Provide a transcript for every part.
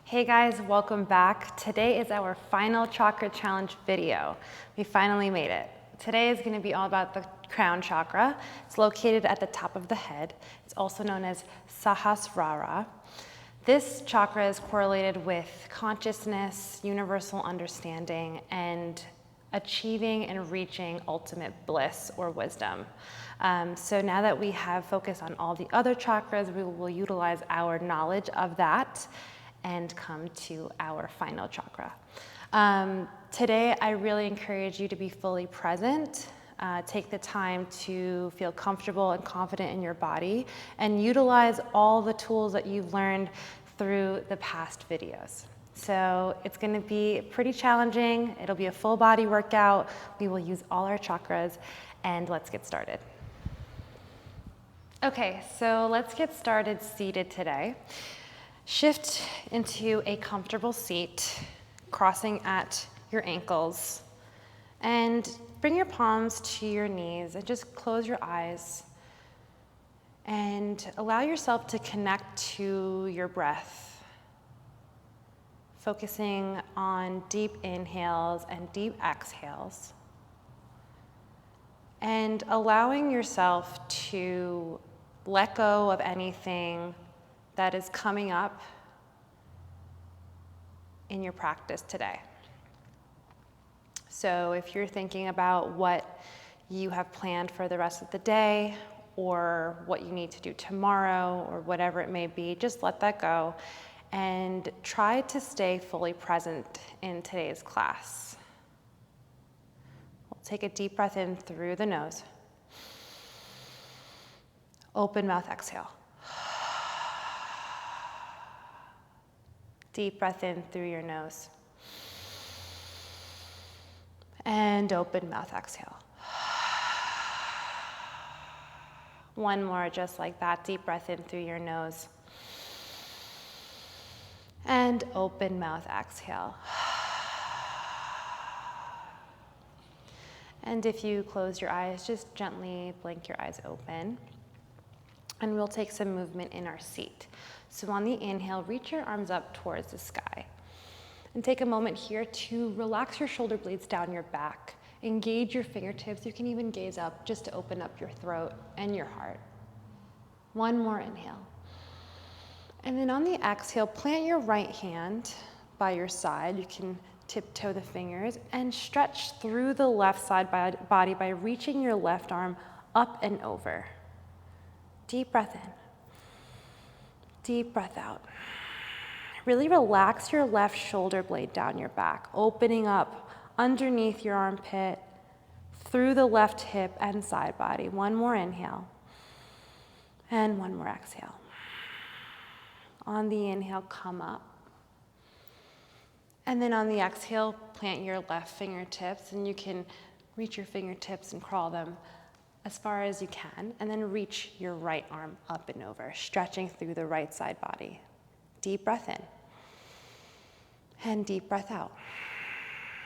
Hey guys, welcome back. Today is our final chakra challenge video. We finally made it. Today is going to be all about the crown chakra. It's located at the top of the head. It's also known as Sahasrara. This chakra is correlated with consciousness, universal understanding, and achieving and reaching ultimate bliss or wisdom. So now that we have focused on all the other chakras, we will utilize our knowledge of that and come to our final chakra. Today, I really encourage you to be fully present. Take the time to feel comfortable and confident in your body and utilize all the tools that you've learned through the past videos. So it's going to be pretty challenging. It'll be a full body workout. We will use all our chakras, and let's get started. Okay, so let's get started seated today. Shift into a comfortable seat, crossing at your ankles, and bring your palms to your knees and just close your eyes and allow yourself to connect to your breath, focusing on deep inhales and deep exhales, and allowing yourself to let go of anything that is coming up in your practice today. So if you're thinking about what you have planned for the rest of the day or what you need to do tomorrow or whatever it may be, just let that go and try to stay fully present in today's class. We'll take a deep breath in through the nose. Open mouth, exhale. Deep breath in through your nose. And open mouth, exhale. One more, just like that. Deep breath in through your nose. And open mouth, exhale. And if you close your eyes, just gently blink your eyes open. And we'll take some movement in our seat. So on the inhale, reach your arms up towards the sky. And take a moment here to relax your shoulder blades down your back. Engage your fingertips. You can even gaze up just to open up your throat and your heart. One more inhale. And then on the exhale, plant your right hand by your side. You can tiptoe the fingers and stretch through the left side body by reaching your left arm up and over. Deep breath in. Deep breath out. Really relax your left shoulder blade down your back, opening up underneath your armpit, through the left hip and side body. One more inhale. And one more exhale. On the inhale, come up. And then on the exhale, plant your left fingertips, and you can reach your fingertips and crawl them as far as you can, and then reach your right arm up and over, stretching through the right side body. Deep breath in. And deep breath out.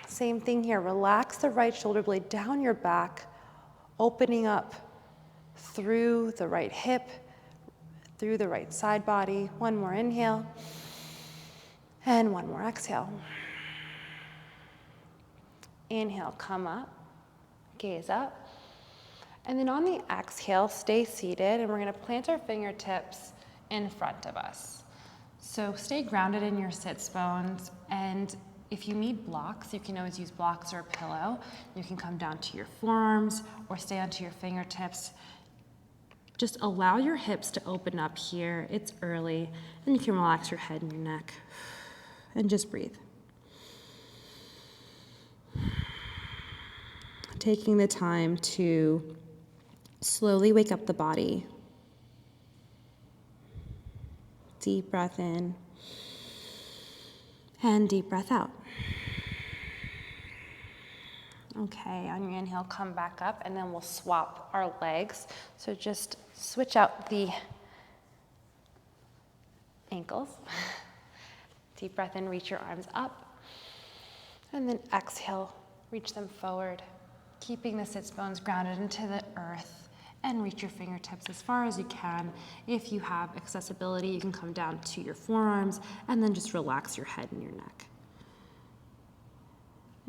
Same thing here. Relax the right shoulder blade down your back, opening up through the right hip, through the right side body. One more inhale. And one more exhale. Inhale, come up, gaze up. And then on the exhale, stay seated, and we're going to plant our fingertips in front of us. So stay grounded in your sits bones, and if you need blocks, you can always use blocks or a pillow. You can come down to your forearms or stay onto your fingertips. Just allow your hips to open up here. It's early, and you can relax your head and your neck, and just breathe. Taking the time to slowly wake up the body. Deep breath in and deep breath out. Okay, on your inhale, come back up, and then we'll swap our legs. So just switch out the ankles. Deep breath in, reach your arms up. And then exhale, reach them forward, keeping the sits bones grounded into the earth and reach your fingertips as far as you can. If you have accessibility, you can come down to your forearms and then just relax your head and your neck.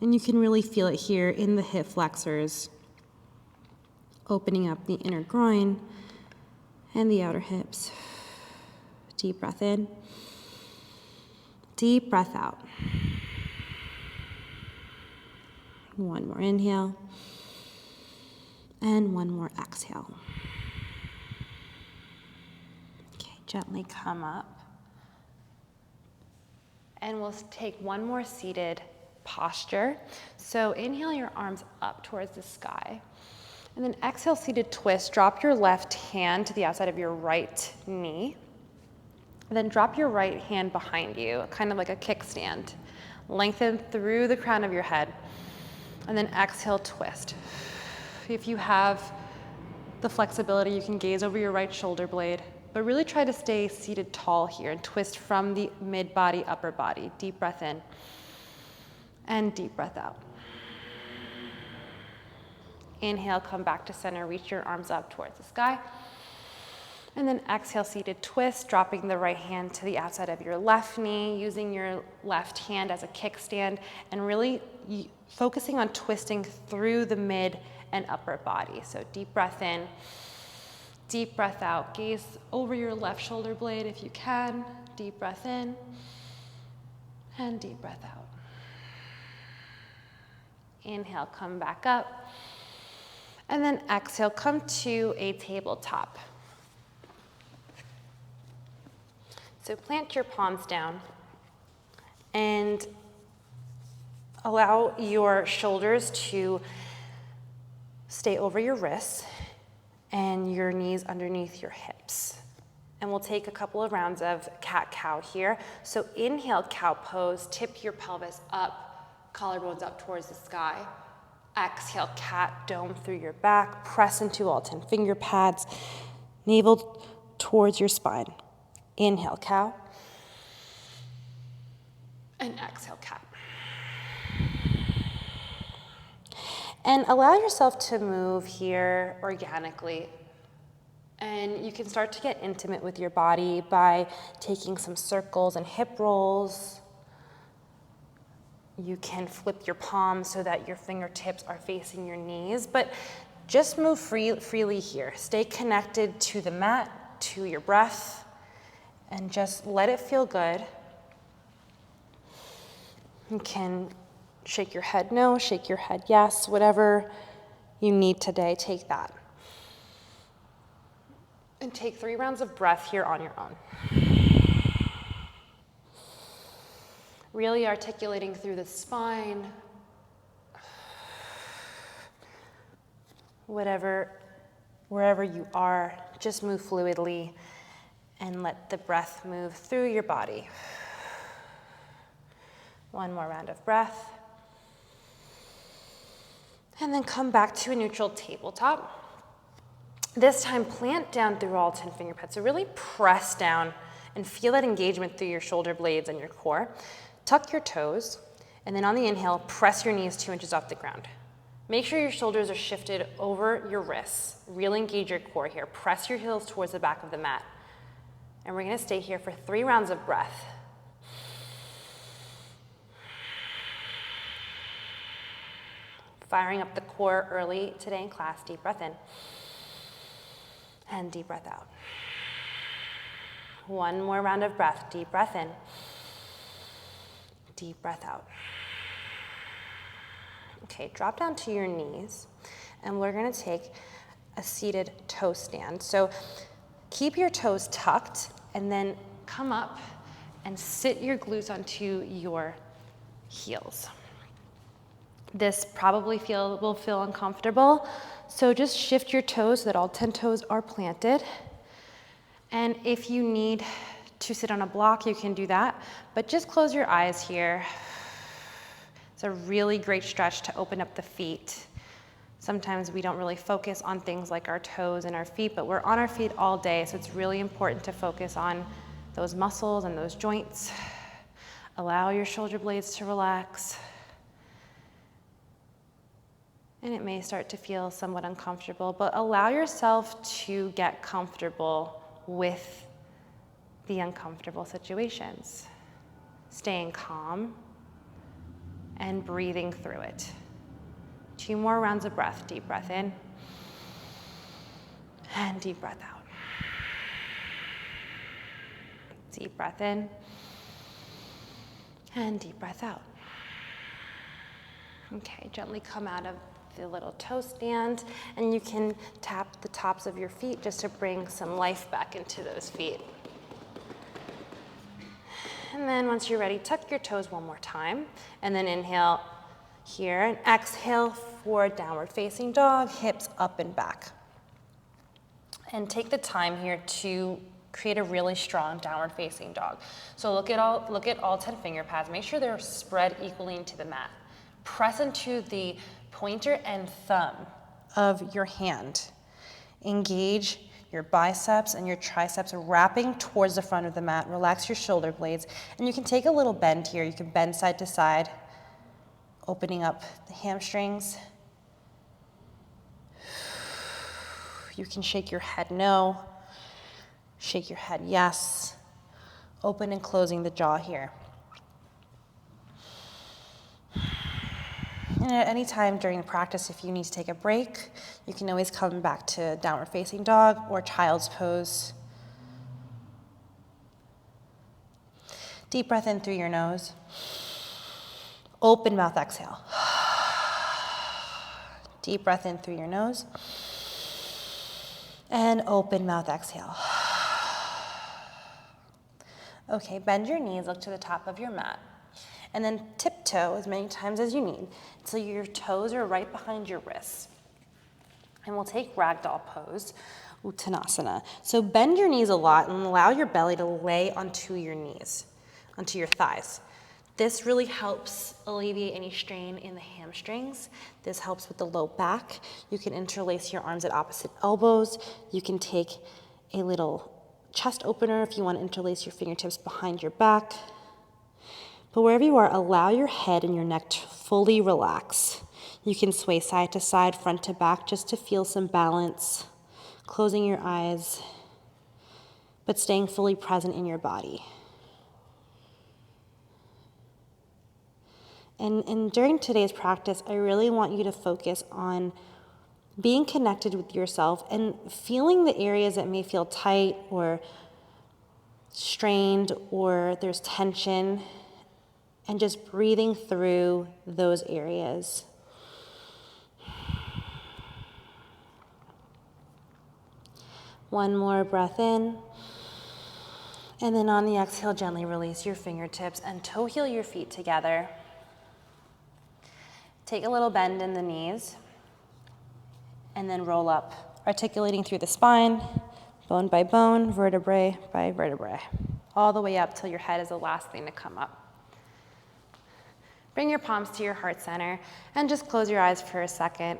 And you can really feel it here in the hip flexors, opening up the inner groin and the outer hips. Deep breath in, deep breath out. One more inhale, and one more exhale. Okay, gently come up. And we'll take one more seated posture. So inhale your arms up towards the sky. And then exhale, seated twist. Drop your left hand to the outside of your right knee. And then drop your right hand behind you, kind of like a kickstand. Lengthen through the crown of your head. And then exhale, twist. If you have the flexibility, you can gaze over your right shoulder blade, but really try to stay seated tall here and twist from the mid-body, upper body. Deep breath in and deep breath out. Inhale, come back to center, reach your arms up towards the sky. And then exhale, seated twist, dropping the right hand to the outside of your left knee, using your left hand as a kickstand, and really focusing on twisting through the mid and upper body. So deep breath in, deep breath out. Gaze over your left shoulder blade if you can. Deep breath in and deep breath out. Inhale, come back up. And then exhale, come to a tabletop. So plant your palms down and allow your shoulders to stay over your wrists and your knees underneath your hips. And we'll take a couple of rounds of cat-cow here. So inhale, cow pose, tip your pelvis up, collarbones up towards the sky. Exhale, cat, dome through your back, press into all 10 finger pads, navel towards your spine. Inhale, cow. And exhale, cat. And allow yourself to move here organically. And you can start to get intimate with your body by taking some circles and hip rolls. You can flip your palms so that your fingertips are facing your knees, but just move freely here. Stay connected to the mat, to your breath, and just let it feel good. You can shake your head no, shake your head yes, whatever you need today, take that. And take 3 rounds of breath here on your own. Really articulating through the spine. Wherever you are, just move fluidly and let the breath move through your body. One more round of breath. And then come back to a neutral tabletop. This time, plant down through all 10 finger pads. So really press down and feel that engagement through your shoulder blades and your core. Tuck your toes, and then on the inhale, press your knees 2 inches off the ground. Make sure your shoulders are shifted over your wrists. Really engage your core here. Press your heels towards the back of the mat. And we're gonna stay here for 3 rounds of breath. Firing up the core early today in class. Deep breath in. And deep breath out. One more round of breath. Deep breath in. Deep breath out. Okay, drop down to your knees, and we're gonna take a seated toe stand. So keep your toes tucked, and then come up and sit your glutes onto your heels. This probably will feel uncomfortable, so just shift your toes so that all 10 toes are planted. And if you need to sit on a block, you can do that, but just close your eyes here. It's a really great stretch to open up the feet. Sometimes we don't really focus on things like our toes and our feet, but we're on our feet all day, so it's really important to focus on those muscles and those joints. Allow your shoulder blades to relax. And it may start to feel somewhat uncomfortable, but allow yourself to get comfortable with the uncomfortable situations. Staying calm and breathing through it. 2 more rounds of breath. Deep breath in and deep breath out. Deep breath in and deep breath out. Okay, gently come out of the little toe stand, and you can tap the tops of your feet just to bring some life back into those feet. And then once you're ready, tuck your toes one more time, and then inhale here, and exhale for downward facing dog, hips up and back. And take the time here to create a really strong downward facing dog. So look at all 10 finger pads. Make sure they're spread equally into the mat. Press into the pointer and thumb of your hand. Engage your biceps and your triceps, wrapping towards the front of the mat. Relax your shoulder blades. And you can take a little bend here. You can bend side to side, opening up the hamstrings. You can shake your head no, shake your head yes. Open and closing the jaw here. And at any time during the practice, if you need to take a break, you can always come back to downward facing dog or child's pose. Deep breath in through your nose. Open mouth exhale. Deep breath in through your nose. And open mouth exhale. Okay, bend your knees, look to the top of your mat. And then tiptoe as many times as you need until your toes are right behind your wrists. And we'll take Ragdoll pose, Tanasana. So bend your knees a lot and allow your belly to lay onto your knees, onto your thighs. This really helps alleviate any strain in the hamstrings. This helps with the low back. You can interlace your arms at opposite elbows. You can take a little chest opener if you want to interlace your fingertips behind your back. But wherever you are, allow your head and your neck to fully relax. You can sway side to side, front to back, just to feel some balance, closing your eyes, but staying fully present in your body. And during today's practice, I really want you to focus on being connected with yourself and feeling the areas that may feel tight or strained or there's tension, and just breathing through those areas. One more breath in. And then on the exhale, gently release your fingertips and toe heel your feet together. Take a little bend in the knees. And then roll up, articulating through the spine, bone by bone, vertebrae by vertebrae. All the way up till your head is the last thing to come up. Bring your palms to your heart center and just close your eyes for a second.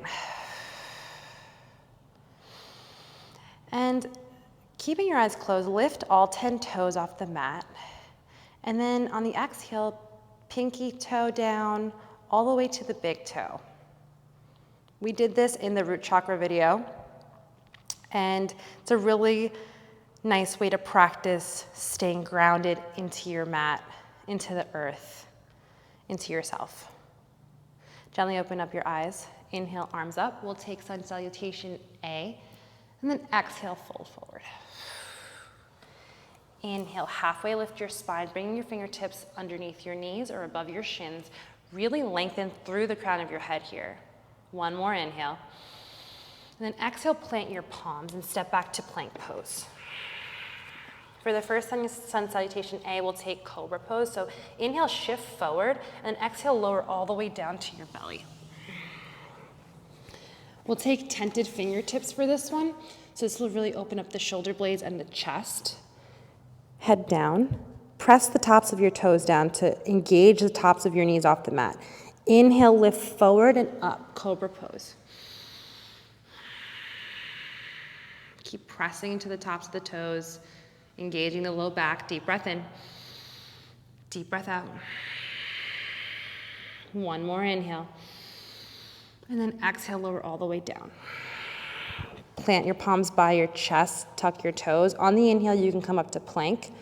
And keeping your eyes closed, lift all 10 toes off the mat. And then on the exhale, pinky toe down all the way to the big toe. We did this in the root chakra video. And it's a really nice way to practice staying grounded into your mat, into the earth, into yourself. Gently open up your eyes. Inhale, arms up. We'll take sun salutation A, and then exhale, fold forward. Inhale, halfway lift your spine, bringing your fingertips underneath your knees or above your shins. Really lengthen through the crown of your head here. One more inhale. And then exhale, plant your palms and step back to plank pose. For the first sun salutation A, we'll take cobra pose. So inhale, shift forward, and exhale, lower all the way down to your belly. We'll take tented fingertips for this one. So this will really open up the shoulder blades and the chest. Head down. Press the tops of your toes down to engage the tops of your knees off the mat. Inhale, lift forward and up, cobra pose. Keep pressing into the tops of the toes, engaging the low back. Deep breath in, deep breath out. One more inhale. And then exhale, lower all the way down. Plant your palms by your chest, tuck your toes. On the inhale, you can come up to plank.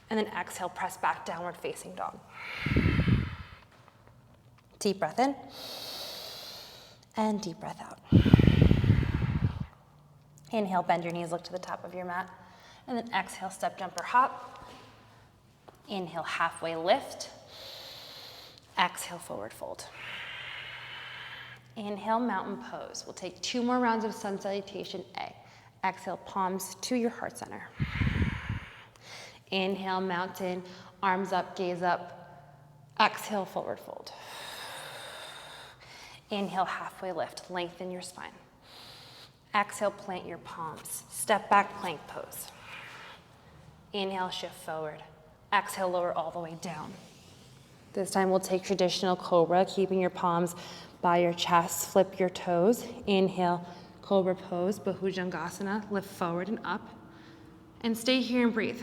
And then exhale, press back, downward facing dog. Deep breath in. And deep breath out. Inhale, bend your knees, look to the top of your mat. And then exhale, step, jump, or hop. Inhale, halfway lift. Exhale, forward fold. Inhale, mountain pose. We'll take 2 more rounds of sun salutation A. Exhale, palms to your heart center. Inhale, mountain, arms up, gaze up. Exhale, forward fold. Inhale, halfway lift, lengthen your spine. Exhale, plant your palms. Step back, plank pose. Inhale, shift forward. Exhale, lower all the way down. This time we'll take traditional cobra, keeping your palms by your chest, flip your toes. Inhale, cobra pose, Bhujangasana, lift forward and up. And stay here and breathe.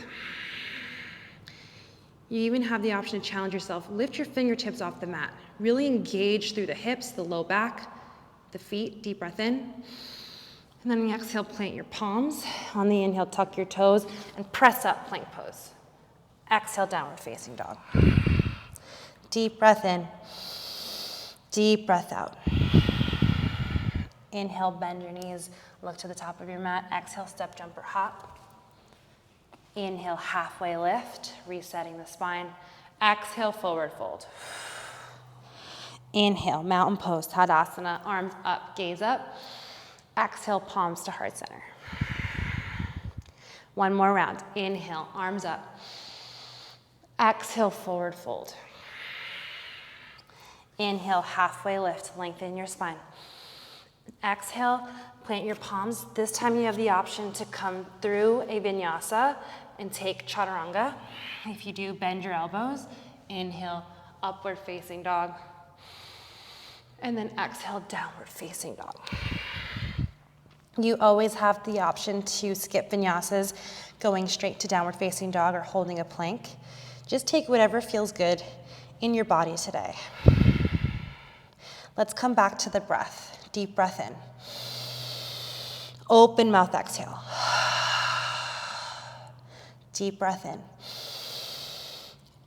You even have the option to challenge yourself. Lift your fingertips off the mat. Really engage through the hips, the low back, the feet. Deep breath in. And then on the exhale, plant your palms. On the inhale, tuck your toes and press up, plank pose. Exhale, downward facing dog. Deep breath in. Deep breath out. Inhale, bend your knees, look to the top of your mat. Exhale, step, jump, or hop. Inhale, halfway lift, resetting the spine. Exhale, forward fold. Inhale, mountain pose, Tadasana, arms up, gaze up. Exhale, palms to heart center. One more round. Inhale, arms up. Exhale, forward fold. Inhale, halfway lift, lengthen your spine. Exhale, plant your palms. This time you have the option to come through a Vinyasa and take Chaturanga. If you do, bend your elbows. Inhale, upward facing dog. And then exhale, downward facing dog. You always have the option to skip Vinyasas, going straight to downward facing dog or holding a plank. Just take whatever feels good in your body today. Let's come back to the breath. Deep breath in. Open mouth, exhale. Deep breath in.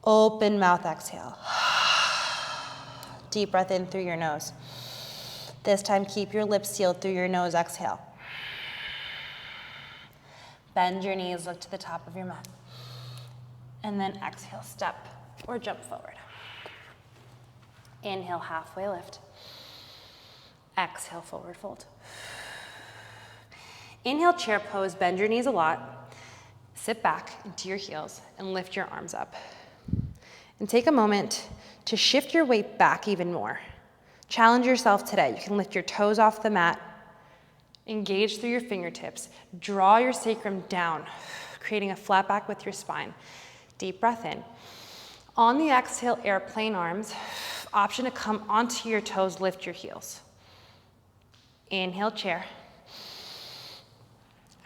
Open mouth, exhale. Deep breath in through your nose. This time, keep your lips sealed through your nose, exhale. Bend your knees, look to the top of your mat. And then exhale, step or jump forward. Inhale, halfway lift. Exhale, forward fold. Inhale, chair pose, bend your knees a lot. Sit back into your heels and lift your arms up. And take a moment to shift your weight back even more. Challenge yourself today. You can lift your toes off the mat. Engage through your fingertips. Draw your sacrum down, creating a flat back with your spine. Deep breath in. On the exhale, airplane arms. Option to come onto your toes, lift your heels. Inhale, chair.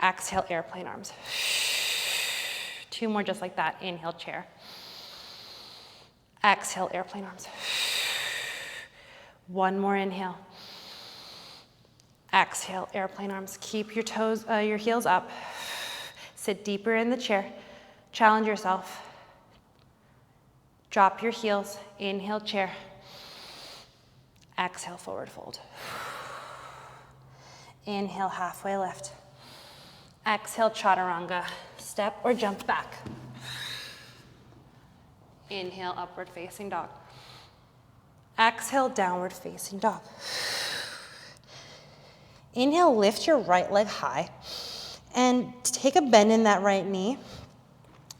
Exhale, airplane arms. 2 more just like that. Inhale, chair. Exhale, airplane arms. 1 more inhale. Exhale, airplane arms. Keep your toes, your heels up. Sit deeper in the chair. Challenge yourself. Drop your heels. Inhale, chair. Exhale, forward fold. Inhale, halfway lift. Exhale, Chaturanga. Step or jump back. Inhale, upward facing dog. Exhale, downward facing dog. Inhale, lift your right leg high and take a bend in that right knee,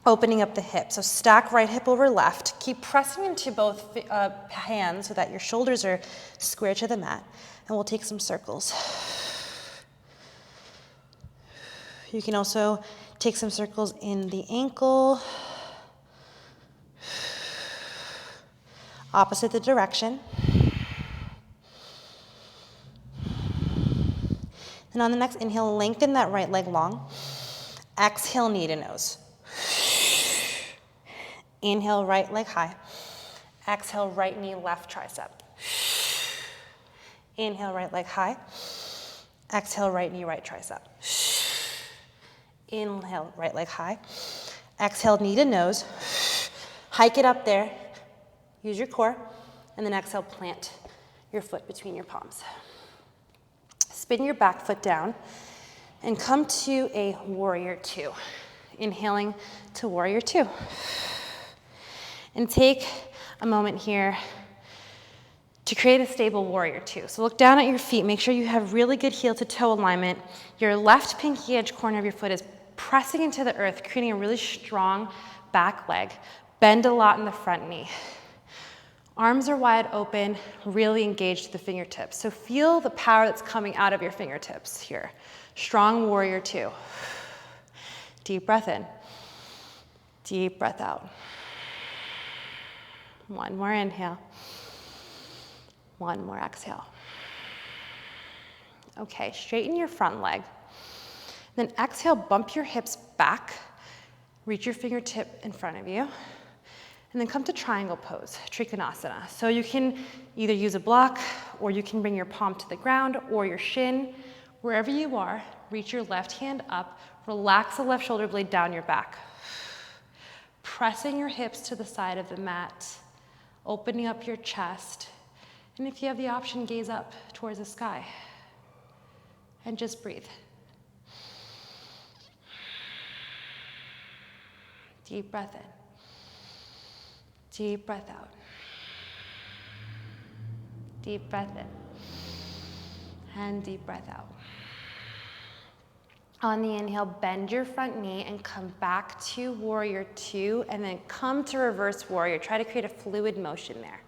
opening up the hip. So stack right hip over left. Keep pressing into both hands so that your shoulders are square to the mat. And we'll take some circles. You can also take some circles in the ankle. Opposite the direction. And on the next inhale, lengthen that right leg long. Exhale, knee to nose. Inhale, right leg high. Exhale, right knee, left tricep. Inhale, right leg high. Exhale, right knee, right tricep. Inhale, right leg high. Exhale, knee to nose. Hike it up there. Use your core. And then exhale, plant your foot between your palms. Spin your back foot down and come to a warrior two. Inhaling to warrior two. And take a moment here to create a stable warrior two. So look down at your feet. Make sure you have really good heel to toe alignment. Your left pinky edge corner of your foot is pressing into the earth, creating a really strong back leg. Bend a lot in the front knee. Arms are wide open, really engaged to the fingertips. So feel the power that's coming out of your fingertips here. Strong warrior two. Deep breath in. Deep breath out. One more inhale. One more exhale. Okay, straighten your front leg. Then exhale, bump your hips back. Reach your fingertip in front of you. And then come to triangle pose, Triconasana. So you can either use a block, or you can bring your palm to the ground, or your shin. Wherever you are, reach your left hand up. Relax the left shoulder blade down your back. Pressing your hips to the side of the mat. Opening up your chest. And if you have the option, gaze up towards the sky. And just breathe. Deep breath in. Deep breath out. Deep breath in. And deep breath out. On the inhale, bend your front knee and come back to warrior two, and then come to reverse warrior. Try to create a fluid motion there.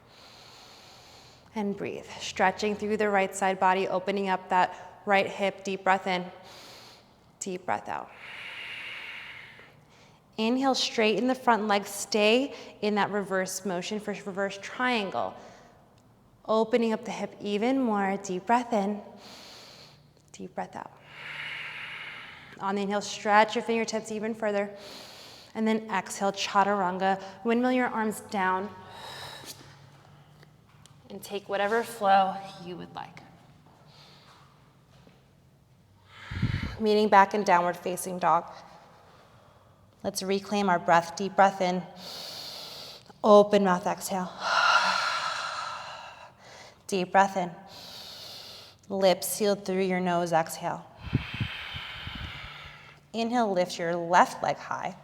And breathe. Stretching through the right side body, opening up that right hip. Deep breath in. Deep breath out. Inhale, straighten the front leg. Stay in that reverse motion for reverse triangle. Opening up the hip even more. Deep breath in. Deep breath out. On the inhale, stretch your fingertips even further. And then exhale, Chaturanga. Windmill your arms down. And take whatever flow you would like. Meeting back in downward facing dog. Let's reclaim our breath. Deep breath in. Open mouth, exhale. Deep breath in. Lips sealed through your nose, exhale. Inhale, lift your left leg high.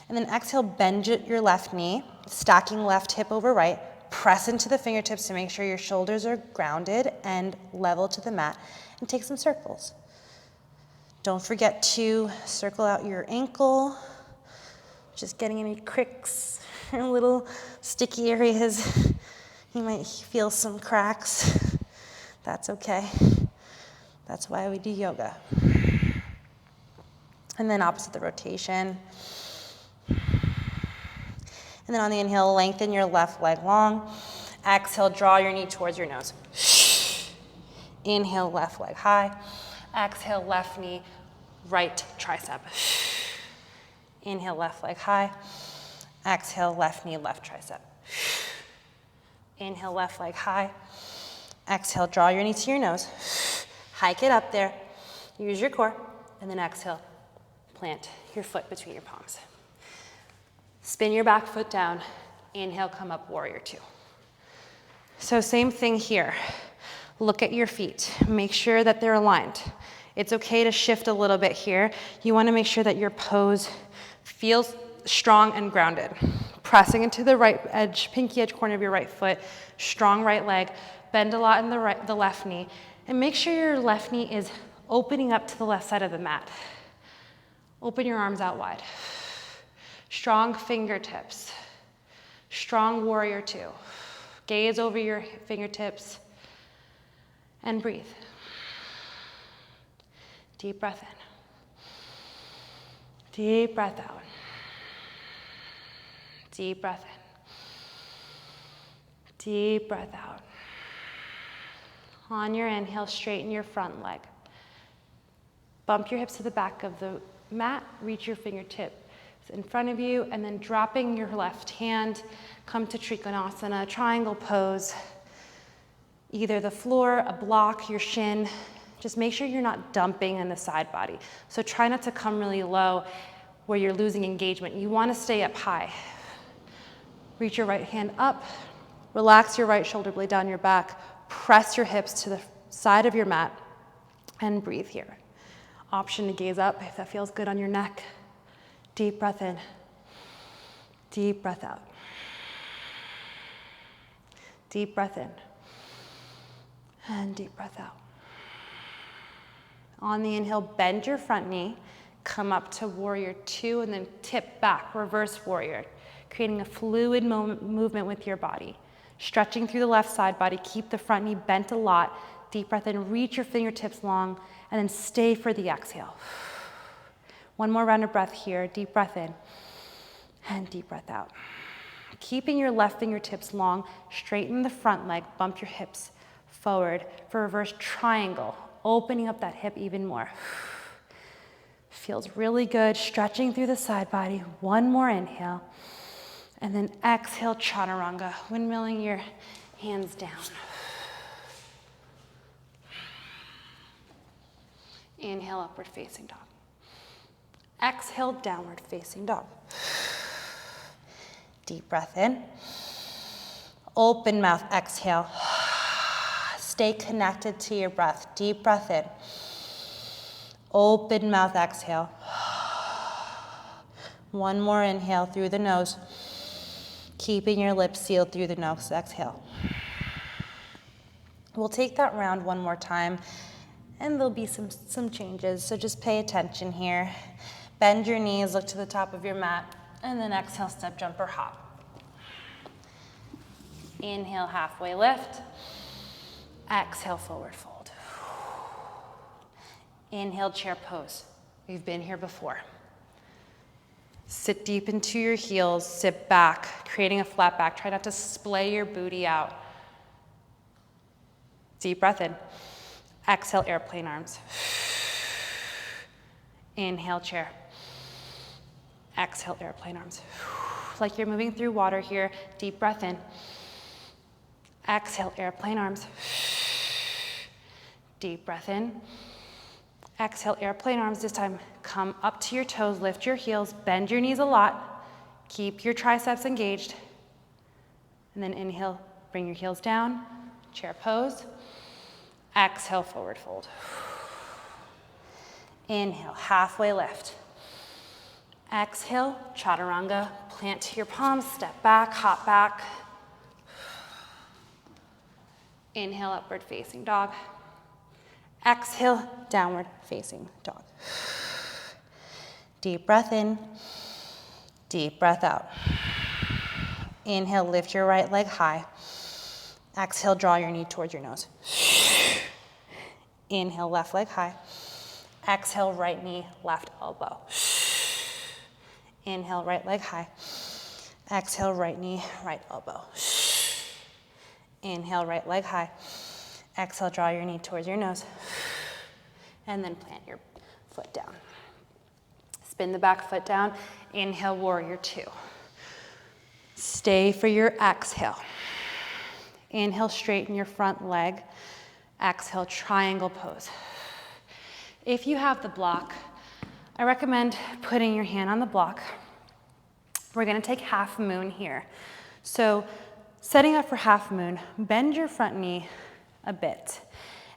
And then exhale, bend your left knee, stacking left hip over right. Press into the fingertips to make sure your shoulders are grounded and level to the mat. And take some circles. Don't forget to circle out your ankle. Just getting any cricks or little sticky areas. You might feel some cracks. That's okay. That's why we do yoga. And then opposite the rotation. And then on the inhale, lengthen your left leg long. Exhale, draw your knee towards your nose. Inhale, left leg high. Exhale, left knee, right tricep. Inhale, left leg high. Exhale, left knee, left tricep. Inhale, left leg high. Exhale, draw your knee to your nose. Hike it up there. Use your core. And then exhale, plant your foot between your palms. Spin your back foot down. Inhale, come up, warrior two. So same thing here. Look at your feet. Make sure that they're aligned. It's okay to shift a little bit here. You want to make sure that your pose feels strong and grounded. Pressing into the right edge, pinky edge corner of your right foot. Strong right leg. Bend a lot in the left knee. And make sure your left knee is opening up to the left side of the mat. Open your arms out wide. Strong fingertips. Strong warrior two. Gaze over your fingertips and breathe. Deep breath in. Deep breath out. Deep breath in. Deep breath out. On your inhale, straighten your front leg. Bump your hips to the back of the mat. Reach your fingertips in front of you, and then dropping your left hand, come to Trikonasana, triangle pose. either the floor, a block, your shin. Just make sure you're not dumping in the side body. So try not to come really low where you're losing engagement. You want to stay up high. Reach your right hand up, relax your right shoulder blade down your back, press your hips to the side of your mat, and breathe here. Option to gaze up if that feels good on your neck. Deep breath in, deep breath out. Deep breath in, and deep breath out. On the inhale, bend your front knee, come up to warrior two, and then tip back, reverse warrior, creating a fluid movement with your body. Stretching through the left side body, keep the front knee bent a lot. Deep breath in, reach your fingertips long, and then stay for the exhale. One more round of breath here. Deep breath in, and deep breath out. Keeping your left fingertips long, straighten the front leg, bump your hips forward for reverse triangle, opening up that hip even more. Feels really good, stretching through the side body. One more inhale. And then exhale, Chaturanga, windmilling your hands down. Inhale, upward facing dog. Exhale, downward facing dog. Deep breath in. Open mouth, exhale. Stay connected to your breath. Deep breath in. Open mouth, exhale. One more inhale through the nose. Keeping your lips sealed through the nose, exhale. We'll take that round one more time, and there'll be some changes, so just pay attention here. Bend your knees, look to the top of your mat, and then exhale, step, jump, or hop. Inhale, halfway lift. Exhale, forward fold. Inhale, chair pose. We've been here before. Sit deep into your heels, sit back, creating a flat back. Try not to splay your booty out. Deep breath in. Exhale, airplane arms. Inhale, chair. Exhale, airplane arms. Like you're moving through water here. Deep breath in. Exhale, airplane arms. Deep breath in. Exhale, airplane arms. This time, come up to your toes, lift your heels, bend your knees a lot. Keep your triceps engaged. And then inhale, bring your heels down, chair pose. Exhale, forward fold. Inhale, halfway lift. Exhale, Chaturanga, plant your palms, step back, hop back. Inhale, upward facing dog. Exhale, downward facing dog. Deep breath in, deep breath out. Inhale, lift your right leg high. Exhale, draw your knee towards your nose. Inhale, left leg high. Exhale, right knee, left elbow. Inhale, right leg high. Exhale, right knee, right elbow. Inhale, right leg high. Exhale, draw your knee towards your nose. And then plant your foot down. Spin the back foot down. Inhale, warrior two. Stay for your exhale. Inhale, straighten your front leg. Exhale, triangle pose. If you have the block, I recommend putting your hand on the block. We're gonna take half moon here. So setting up for half moon, bend your front knee a bit.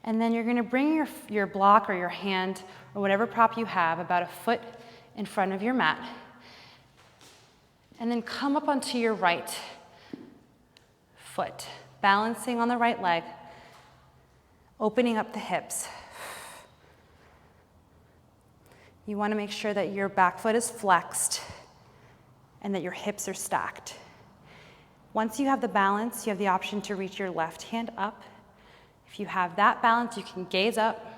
And then you're gonna bring your block or your hand or whatever prop you have about a foot in front of your mat. And then come up onto your right foot, balancing on the right leg, opening up the hips. You wanna make sure that your back foot is flexed and that your hips are stacked. Once you have the balance, you have the option to reach your left hand up. If you have that balance, you can gaze up.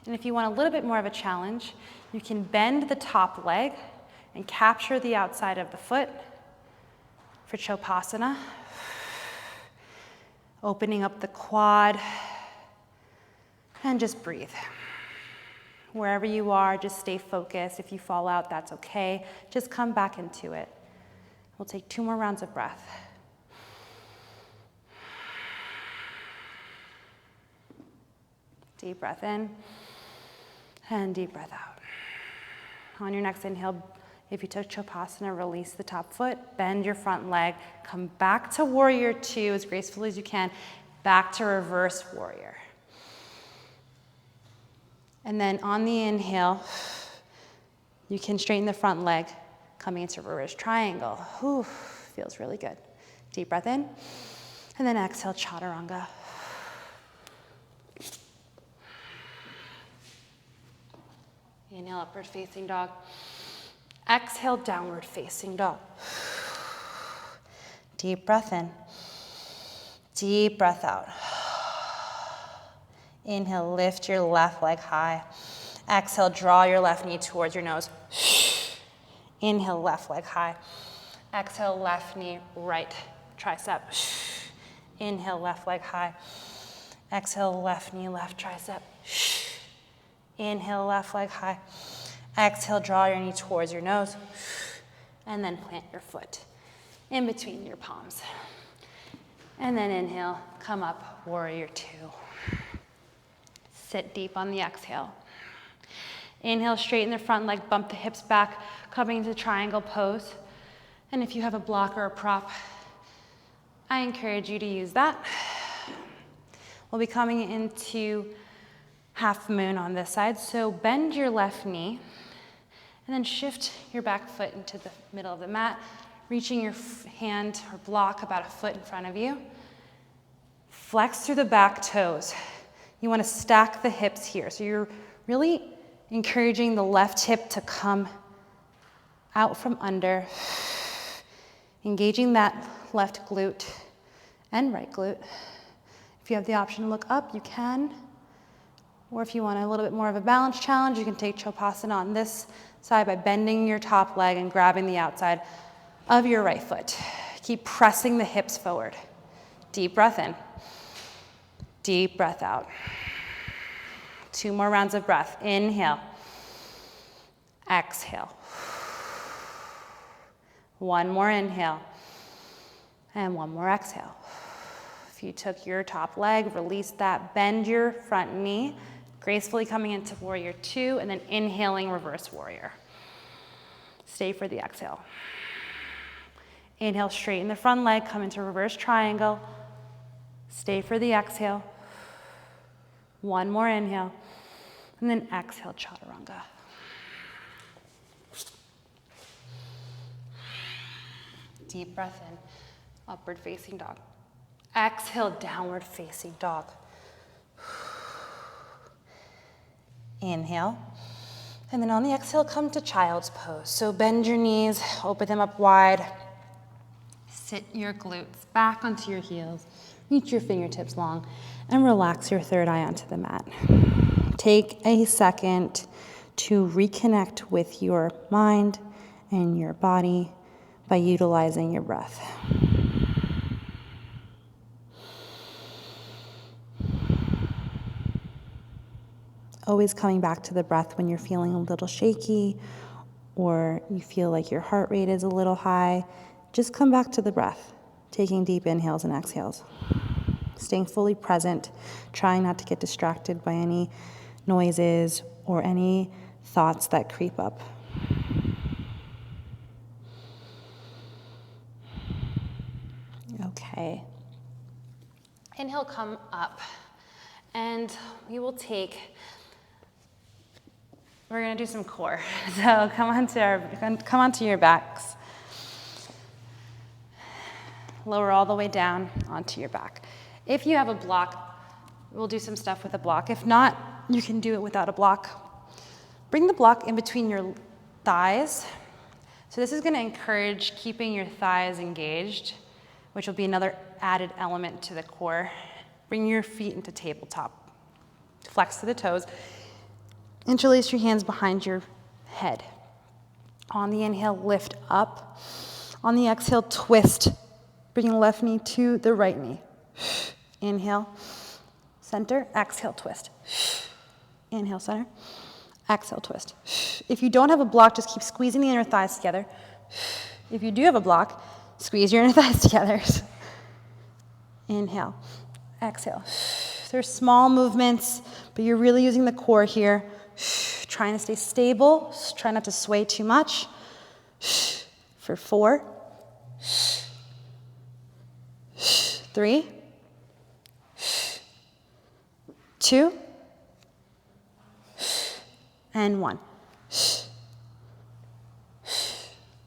And if you want a little bit more of a challenge, you can bend the top leg and capture the outside of the foot for Chaupasana. Opening up the quad and just breathe. Wherever you are, just stay focused. If you fall out, that's okay. Just come back into it. We'll take 2 more rounds of breath. Deep breath in and deep breath out. On your next inhale, if you took Chaupasana, release the top foot, bend your front leg, come back to warrior two as gracefully as you can, back to reverse warrior. And then on the inhale, you can straighten the front leg, coming into reverse triangle. Whew, feels really good. Deep breath in, and then exhale, Chaturanga. Inhale, upward facing dog. Exhale, downward facing dog. Deep breath in. Deep breath out. Inhale, lift your left leg high. Exhale, draw your left knee towards your nose. Inhale, left leg high. Exhale, left knee, right tricep. Inhale, left leg high. Exhale, left knee, left tricep. Inhale, left leg high. Exhale, draw your knee towards your nose. And then plant your foot in between your palms. And then inhale, come up, warrior two. Sit deep on the exhale. Inhale, straighten the front leg, bump the hips back, coming into triangle pose. And if you have a block or a prop, I encourage you to use that. We'll be coming into half moon on this side. So bend your left knee and then shift your back foot into the middle of the mat, reaching your hand or block about a foot in front of you. Flex through the back toes. You want to stack the hips here. So you're really encouraging the left hip to come out from under, engaging that left glute and right glute. If you have the option to look up, you can. Or if you want a little bit more of a balance challenge, you can take Chaupasana on this side by bending your top leg and grabbing the outside of your right foot. Keep pressing the hips forward. Deep breath in. Deep breath out. 2 more rounds of breath. Inhale. Exhale. 1 more inhale. And 1 more exhale. If you took your top leg, release that, bend your front knee, gracefully coming into warrior two, and then inhaling reverse warrior. Stay for the exhale. Inhale, straighten the front leg, come into reverse triangle. Stay for the exhale. 1 more inhale, and then exhale, Chaturanga. Deep breath in, upward facing dog. Exhale, downward facing dog. Inhale. And then on the exhale, come to child's pose. So bend your knees, open them up wide. Sit your glutes back onto your heels. Reach your fingertips long and relax your third eye onto the mat. Take a second to reconnect with your mind and your body by utilizing your breath. Always coming back to the breath when you're feeling a little shaky or you feel like your heart rate is a little high. Just come back to the breath, taking deep inhales and exhales. Staying fully present, trying not to get distracted by any noises or any thoughts that creep up. Okay. Inhale, come up. And we will we're going to do some core. So come onto your backs. Lower all the way down onto your back. If you have a block, we'll do some stuff with a block. If not, you can do it without a block. Bring the block in between your thighs. So this is going to encourage keeping your thighs engaged, which will be another added element to the core. Bring your feet into tabletop. Flex to the toes. Interlace your hands behind your head. On the inhale, lift up. On the exhale, twist. Bring the left knee to the right knee. Inhale, center, exhale, twist. Inhale, center, exhale, twist. If you don't have a block, just keep squeezing the inner thighs together. If you do have a block, squeeze your inner thighs together. Inhale, exhale. There's small movements, but you're really using the core here. Trying to stay stable. Try not to sway too much. For 4, 3, 2, and 1.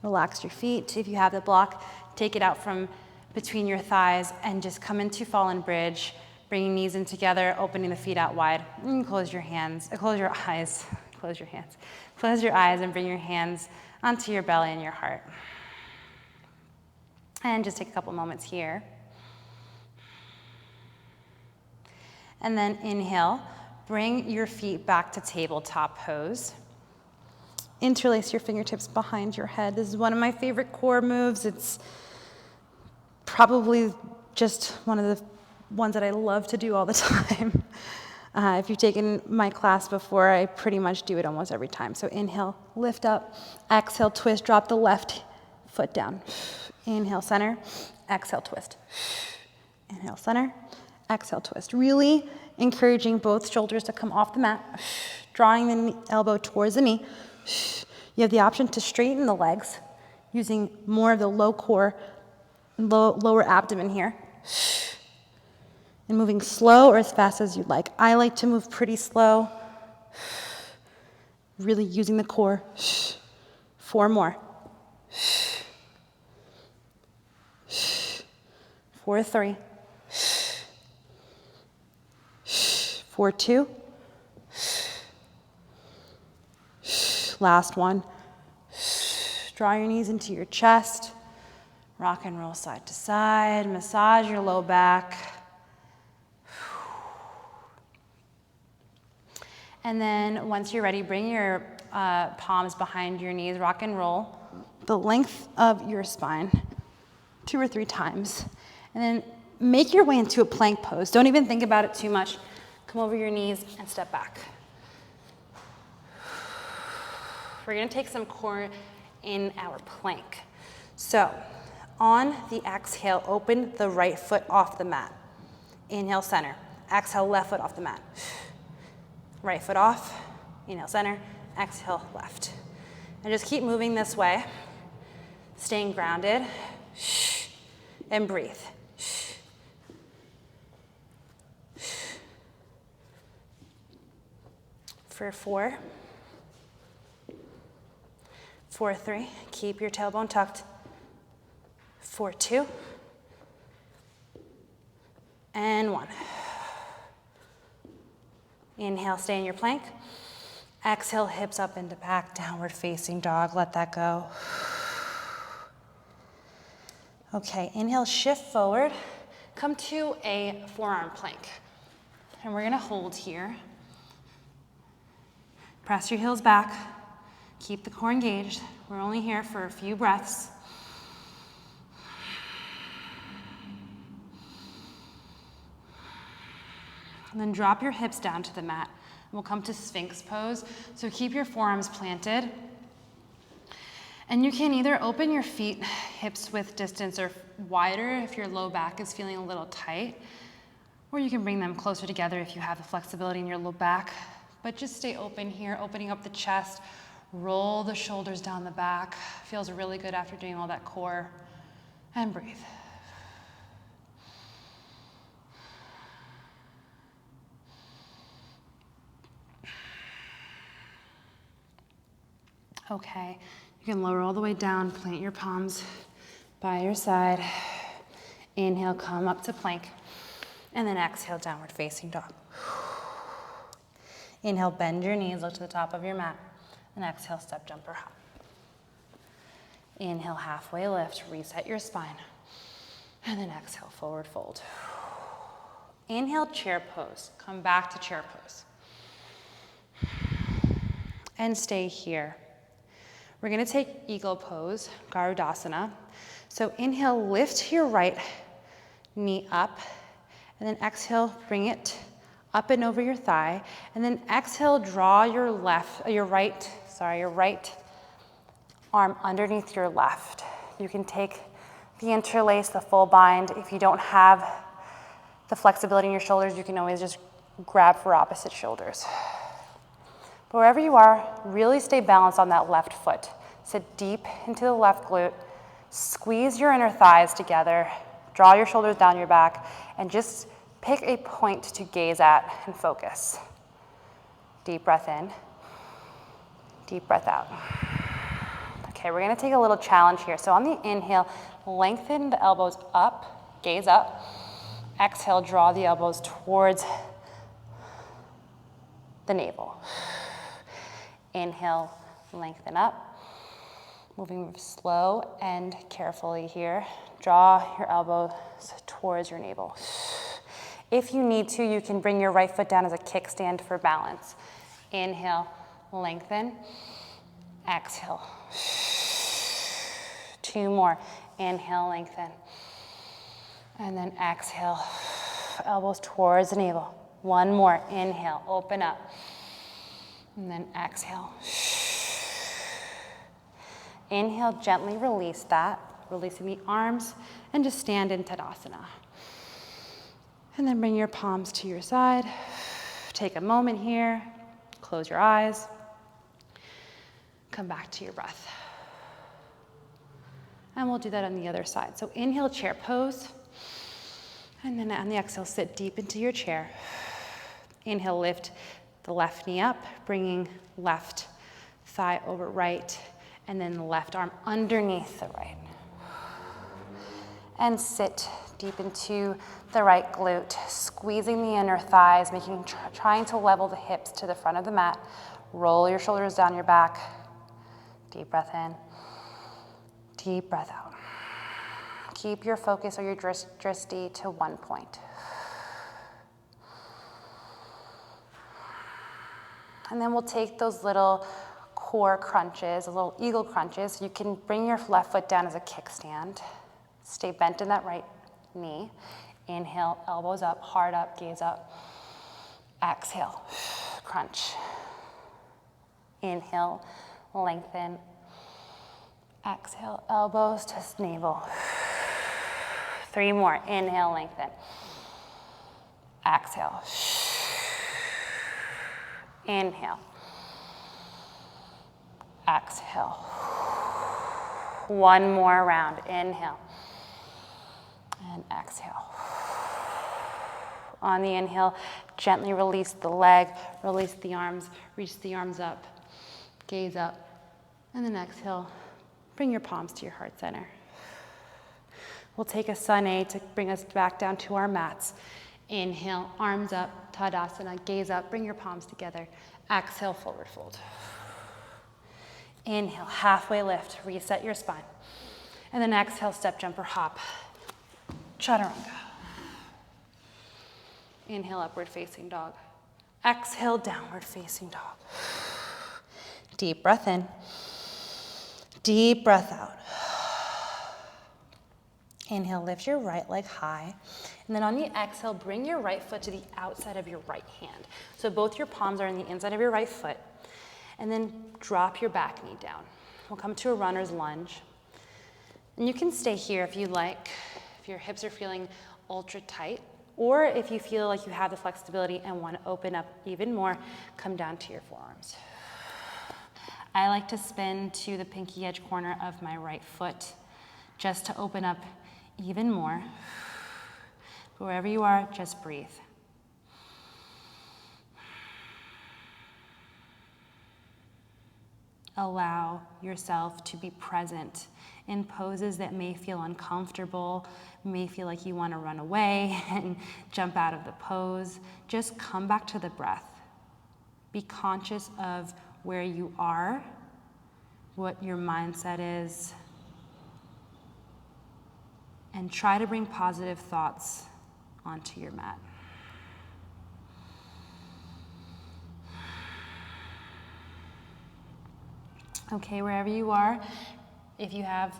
Relax your feet. If you have the block, take it out from between your thighs and just come into fallen bridge, bringing knees in together, opening the feet out wide. And close your hands, close your eyes, close your hands. Close your eyes and bring your hands onto your belly and your heart. And just take a couple moments here. And then inhale, bring your feet back to tabletop pose. Interlace your fingertips behind your head. This is one of my favorite core moves. It's probably just one of the ones that I love to do all the time. If you've taken my class before, I pretty much do it almost every time. So inhale, lift up, exhale, twist, drop the left foot down. Inhale, center, exhale, twist. Inhale, center, exhale, twist. Really encouraging both shoulders to come off the mat, drawing the elbow towards the knee. You have the option to straighten the legs using more of the low core, lower abdomen here. And moving slow or as fast as you'd like. I like to move pretty slow. Really using the core. 4 more. 4, 3. 4, 2. Last one. Draw your knees into your chest. Rock and roll side to side. Massage your low back. And then once you're ready, bring your palms behind your knees. Rock and roll the length of your spine 2 or 3 times. And then make your way into a plank pose. Don't even think about it too much. Come over your knees and step back. We're going to take some core in our plank. So on the exhale, open the right foot off the mat. Inhale, center. Exhale, left foot off the mat. Right foot off. Inhale, center. Exhale, left. And just keep moving this way. Staying grounded. And breathe. For 4, 4, 3, keep your tailbone tucked. 4, 2, and 1. Inhale, stay in your plank. Exhale, hips up into back, downward facing dog. Let that go. Okay, inhale, shift forward. Come to a forearm plank. And we're gonna hold here. Press your heels back. Keep the core engaged. We're only here for a few breaths. And then drop your hips down to the mat. We'll come to Sphinx Pose. So keep your forearms planted. And you can either open your feet hips width distance or wider if your low back is feeling a little tight, or you can bring them closer together if you have the flexibility in your low back. But just stay open here, opening up the chest, roll the shoulders down the back. Feels really good after doing all that core. And breathe. Okay, you can lower all the way down, plant your palms by your side. Inhale, come up to plank. And then exhale, downward facing dog. Inhale, bend your knees, look to the top of your mat. And exhale, step, jump, or hop. Inhale, halfway lift, reset your spine. And then exhale, forward fold. Inhale, chair pose. Come back to chair pose. And stay here. We're gonna take eagle pose, Garudasana. So inhale, lift your right knee up, and then exhale, bring it up and over your thigh, and then exhale, draw your right arm underneath your left. You can take the interlace, the full bind. If you don't have the flexibility in your shoulders, you can always just grab for opposite shoulders. But wherever you are, really stay balanced on that left foot. Sit deep into the left glute, squeeze your inner thighs together, draw your shoulders down your back, and just pick a point to gaze at and focus. Deep breath in, deep breath out. Okay, we're gonna take a little challenge here. So on the inhale, lengthen the elbows up, gaze up. Exhale, draw the elbows towards the navel. Inhale, lengthen up. Moving slow and carefully here. Draw your elbows towards your navel. If you need to, you can bring your right foot down as a kickstand for balance. Inhale, lengthen. Exhale. 2 more. Inhale, lengthen. And then exhale, elbows towards the navel. 1 more. Inhale, open up. And then exhale. Inhale, gently release that, releasing the arms, and just stand in Tanasana. And then bring your palms to your side. Take a moment here, close your eyes. Come back to your breath. And we'll do that on the other side. So inhale, chair pose. And then on the exhale, sit deep into your chair. Inhale, lift the left knee up, bringing left thigh over right, and then the left arm underneath the right. And sit deep into the right glute, squeezing the inner thighs, trying to level the hips to the front of the mat. Roll your shoulders down your back. Deep breath in, deep breath out. Keep your focus or your drishti to 1 point. And then we'll take those little core crunches, those little eagle crunches. You can bring your left foot down as a kickstand. Stay bent in that right knee. Inhale, elbows up, heart up, gaze up. Exhale, crunch. Inhale, lengthen. Exhale, elbows to navel. 3 more. Inhale, lengthen. Exhale. Inhale. Exhale. 1 more round. Inhale. And exhale. On the inhale, gently release the leg, release the arms, reach the arms up, gaze up. And then exhale, bring your palms to your heart center. We'll take a sun A to bring us back down to our mats. Inhale, arms up, Tadasana, gaze up, bring your palms together. Exhale, forward fold. Inhale, halfway lift, reset your spine. And then exhale, step, jump, or hop. Chaturanga. Inhale, upward facing dog. Exhale, downward facing dog. Deep breath in. Deep breath out. Inhale, lift your right leg high. And then on the exhale, bring your right foot to the outside of your right hand. So both your palms are on the inside of your right foot. And then drop your back knee down. We'll come to a runner's lunge. And you can stay here if you like, if your hips are feeling ultra tight, or if you feel like you have the flexibility and want to open up even more, come down to your forearms. I like to spin to the pinky edge corner of my right foot just to open up even more. But wherever you are, just breathe. Allow yourself to be present in poses that may feel uncomfortable, may feel like you want to run away and jump out of the pose. Just come back to the breath. Be conscious of where you are, what your mindset is, and try to bring positive thoughts onto your mat. Okay, wherever you are, if you have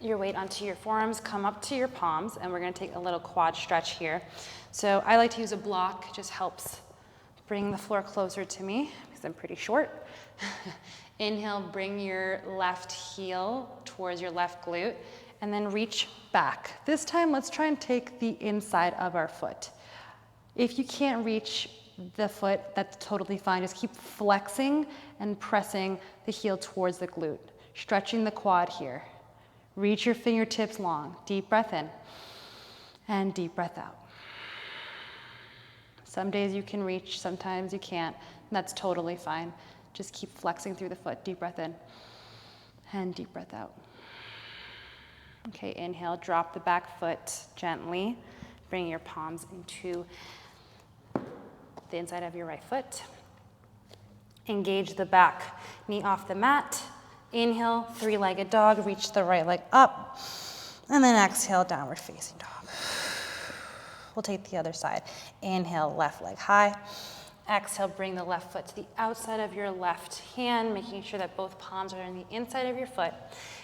your weight onto your forearms, come up to your palms, and we're gonna take a little quad stretch here. So I like to use a block, it just helps bring the floor closer to me, because I'm pretty short. Inhale, bring your left heel towards your left glute, and then reach back. This time, let's try and take the inside of our foot. If you can't reach the foot, that's totally fine. Just keep flexing and pressing the heel towards the glute, stretching the quad here. Reach your fingertips long. Deep breath in and deep breath out. Some days you can reach, sometimes you can't. That's totally fine. Just keep flexing through the foot. Deep breath in and deep breath out. Okay, inhale, drop the back foot gently. Bring your palms into the inside of your right foot. Engage the back knee off the mat. Inhale, three-legged dog. Reach the right leg up. And then exhale, downward facing dog. We'll take the other side. Inhale, left leg high. Exhale, bring the left foot to the outside of your left hand, making sure that both palms are on the inside of your foot.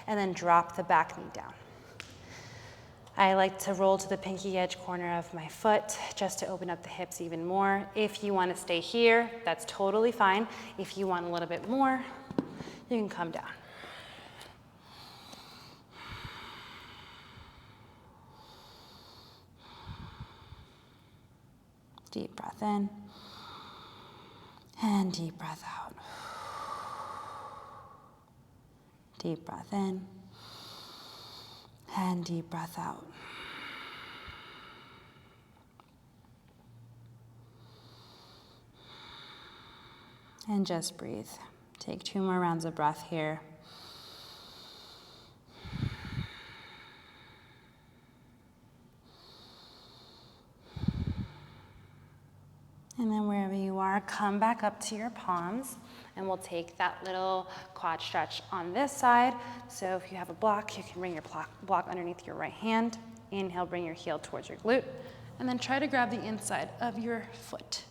And then drop the back knee down. I like to roll to the pinky edge corner of my foot just to open up the hips even more. If you want to stay here, that's totally fine. If you want a little bit more, you can come down. Deep breath in and deep breath out. Deep breath in and deep breath out. And just breathe. Take 2 more rounds of breath here. And then wherever you are, come back up to your palms, and we'll take that little quad stretch on this side. So if you have a block, you can bring your block underneath your right hand. Inhale, bring your heel towards your glute, and then try to grab the inside of your foot.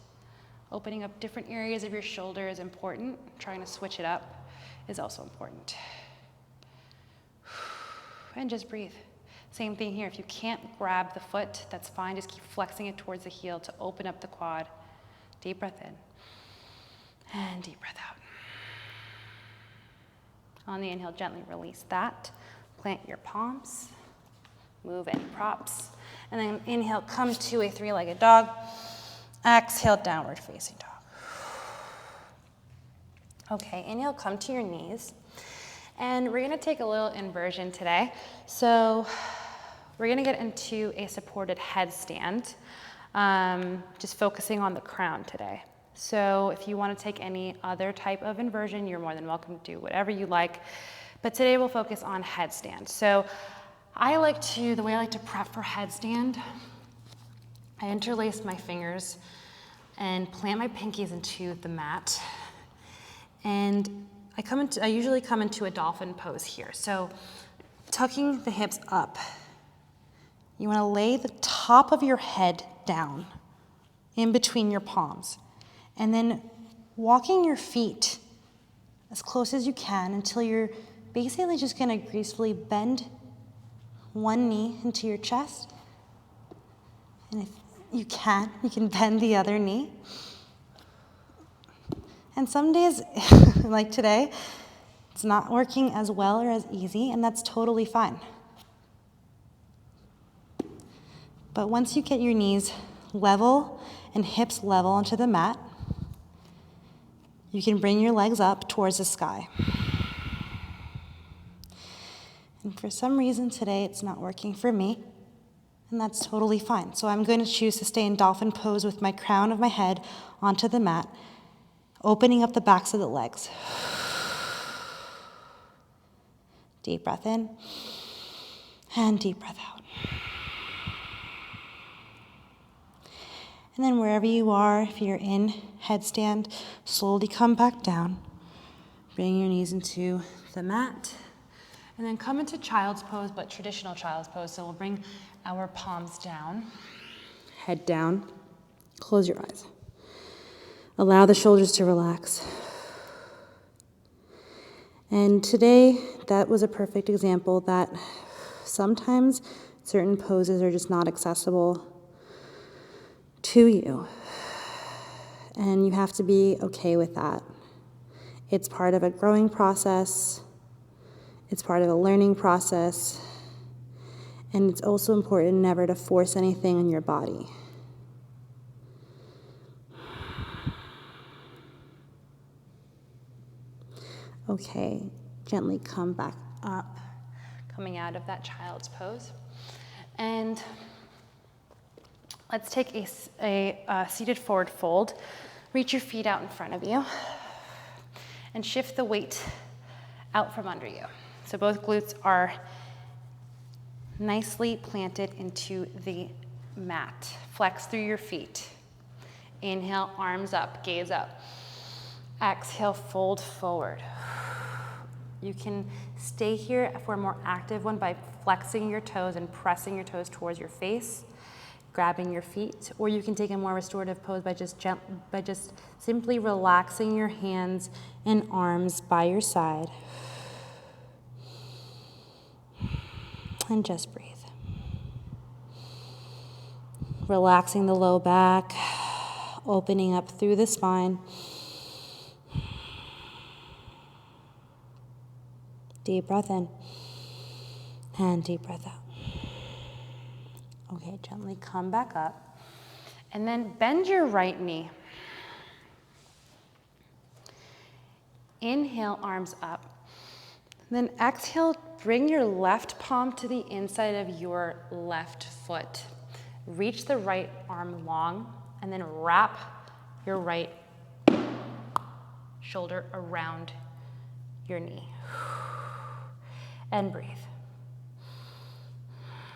Opening up different areas of your shoulder is important. Trying to switch it up is also important. And just breathe. Same thing here. If you can't grab the foot, that's fine. Just keep flexing it towards the heel to open up the quad. Deep breath in and deep breath out. On the inhale, gently release that. Plant your palms. Move any props. And then inhale, come to a 3-legged dog. Exhale, downward facing dog. Okay, inhale, come to your knees. And we're gonna take a little inversion today. So we're gonna get into a supported headstand, just focusing on the crown today. So if you wanna take any other type of inversion, you're more than welcome to do whatever you like. But today we'll focus on headstand. So the way I like to prep for headstand, I interlace my fingers and plant my pinkies into the mat. And I usually come into a dolphin pose here. So tucking the hips up, you want to lay the top of your head down in between your palms. And then walking your feet as close as you can until you're basically just going to gracefully bend one knee into your chest. And if you can bend the other knee. And some days, like today, it's not working as well or as easy, and that's totally fine. But once you get your knees level and hips level onto the mat, you can bring your legs up towards the sky. And for some reason today, it's not working for me, and that's totally fine. So I'm going to choose to stay in dolphin pose with my crown of my head onto the mat, opening up the backs of the legs. Deep breath in and deep breath out. And then wherever you are, if you're in headstand, slowly come back down. Bring your knees into the mat. And then come into child's pose, but traditional child's pose. So we'll bring our palms down, head down, close your eyes. Allow the shoulders to relax. And today, that was a perfect example that sometimes certain poses are just not accessible to you. And you have to be okay with that. It's part of a growing process. It's part of a learning process. And it's also important never to force anything on your body. Okay, gently come back up, coming out of that child's pose. And let's take a seated forward fold. Reach your feet out in front of you and shift the weight out from under you. So both glutes are nicely planted into the mat. Flex through your feet. Inhale, arms up, gaze up. Exhale, fold forward. You can stay here for a more active one by flexing your toes and pressing your toes towards your face, grabbing your feet, or you can take a more restorative pose by just simply relaxing your hands and arms by your side. And just breathe. Relaxing the low back, opening up through the spine. Deep breath in and deep breath out. Okay, gently come back up and then bend your right knee. Inhale, arms up. Then exhale, bring your left palm to the inside of your left foot. Reach the right arm long and then wrap your right shoulder around your knee. And breathe.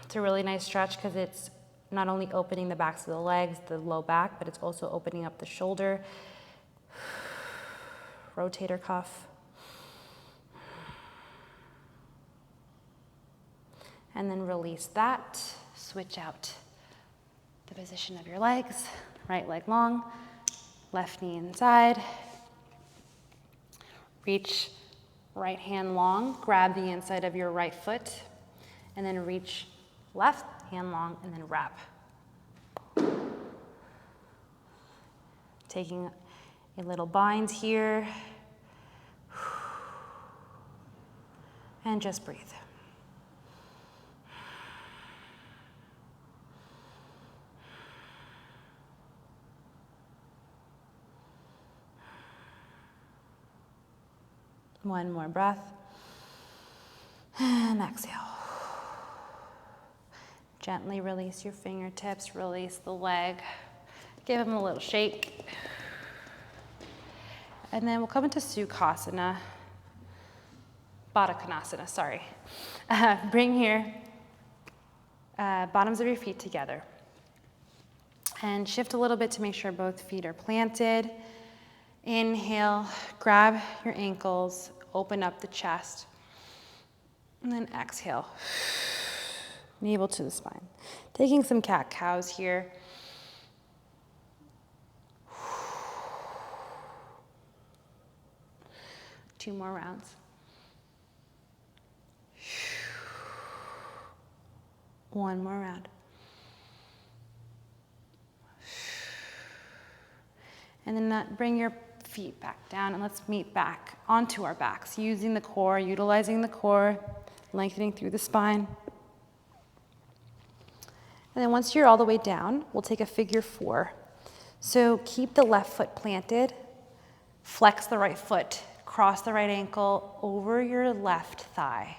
It's a really nice stretch because it's not only opening the backs of the legs, the low back, but it's also opening up the shoulder, rotator cuff. And then release that. Switch out the position of your legs. Right leg long, left knee inside. Reach right hand long, grab the inside of your right foot, and then reach left hand long, and then wrap. Taking a little bind here. And just breathe. One more breath. And exhale. Gently release your fingertips, release the leg. Give them a little shake. And then we'll come into Sukhasana Badakanasana, sorry. Bring your bottoms of your feet together. And shift a little bit to make sure both feet are planted. Inhale, grab your ankles, open up the chest. And then exhale, navel to the spine. Taking some cat-cows here. Two more rounds. One more round. And then bring your feet back down and let's meet back onto our backs, using the core, utilizing the core, lengthening through the spine. And then once you're all the way down, we'll take a figure four. So keep the left foot planted, flex the right foot, cross the right ankle over your left thigh,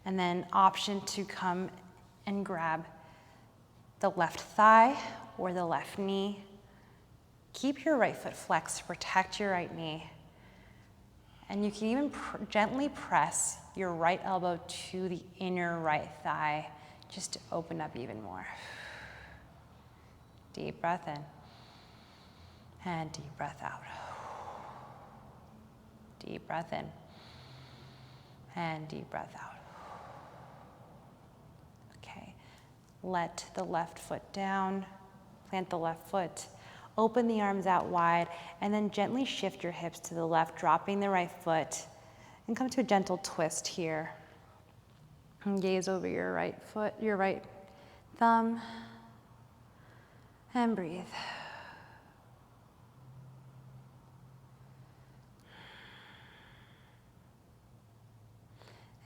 and then option to come and grab the left thigh or the left knee. Keep your right foot flexed to protect your right knee. And you can even gently press your right elbow to the inner right thigh just to open up even more. Deep breath in and deep breath out. Deep breath in and deep breath out. Okay, let the left foot down, plant the left foot. Open the arms out wide, and then gently shift your hips to the left, dropping the right foot, and come to a gentle twist here. And gaze over your right foot, your right thumb, and breathe.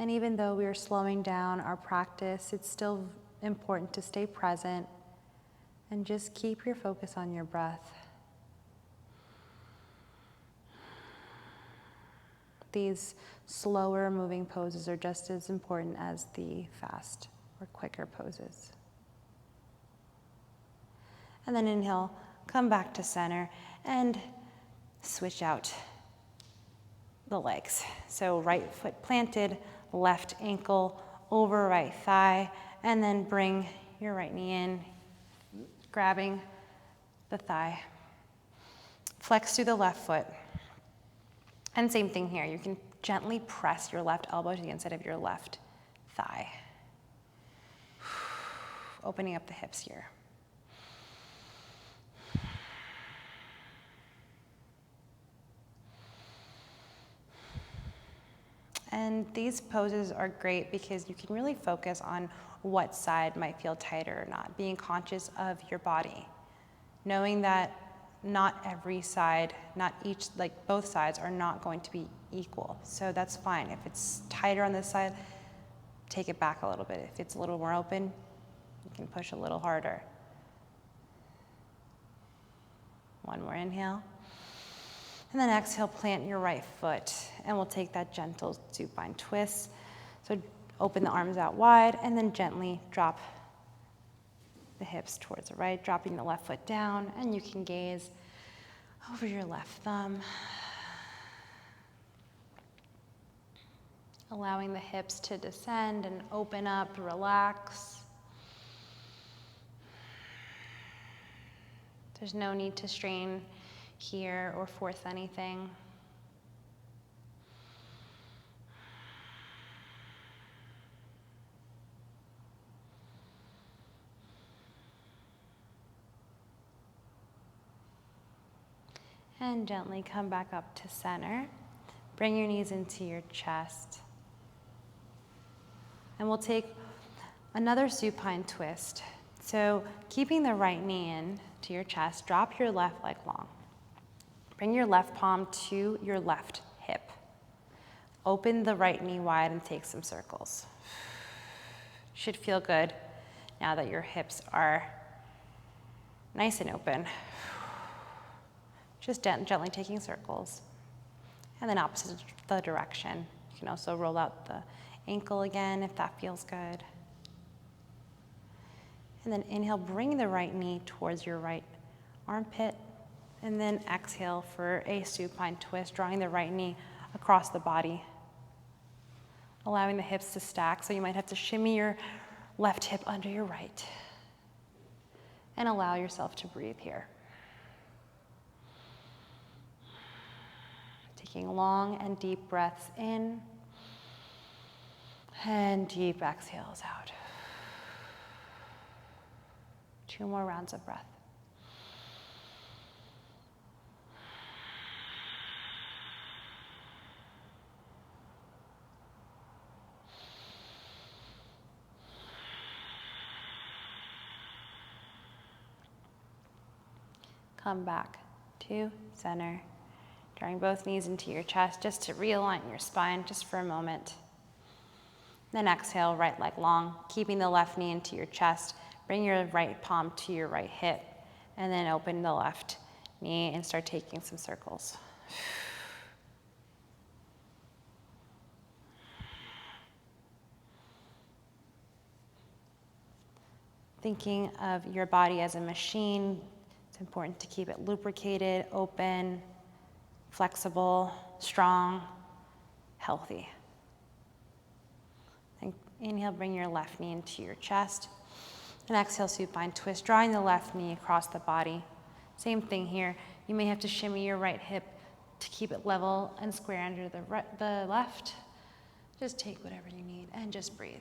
And even though we are slowing down our practice, it's still important to stay present and just keep your focus on your breath. These slower moving poses are just as important as the fast or quicker poses. And then inhale, come back to center and switch out the legs. So right foot planted, left ankle over right thigh, and then bring your right knee in, grabbing the thigh. Flex through the left foot. And same thing here. You can gently press your left elbow to the inside of your left thigh. Opening up the hips here. And these poses are great because you can really focus on what side might feel tighter or not, being conscious of your body, knowing that not every side, not each, like both sides are not going to be equal. So that's fine. If it's tighter on this side, take it back a little bit. If it's a little more open, you can push a little harder. One more inhale. And then exhale, plant your right foot, and we'll take that gentle supine twist. So open the arms out wide, and then gently drop the hips towards the right, dropping the left foot down, and you can gaze over your left thumb, allowing the hips to descend and open up, relax. There's no need to strain here or force anything. And gently come back up to center. Bring your knees into your chest. And we'll take another supine twist. So keeping the right knee in to your chest, drop your left leg long. Bring your left palm to your left hip. Open the right knee wide and take some circles. Should feel good now that your hips are nice and open. Just gently taking circles. And then opposite the direction. You can also roll out the ankle again if that feels good. And then inhale, bring the right knee towards your right armpit. And then exhale for a supine twist, drawing the right knee across the body. Allowing the hips to stack, so you might have to shimmy your left hip under your right. And allow yourself to breathe here. Taking long and deep breaths in, and deep exhales out. 2 more rounds of breath. Come back to center. Drawing both knees into your chest just to realign your spine just for a moment. Then exhale, right leg long, keeping the left knee into your chest. Bring your right palm to your right hip, and then open the left knee and start taking some circles. Thinking of your body as a machine, it's important to keep it lubricated, open, flexible, strong, healthy. And inhale, bring your left knee into your chest. And exhale, supine twist, drawing the left knee across the body. Same thing here. You may have to shimmy your right hip to keep it level and square under the left. Just take whatever you need and just breathe.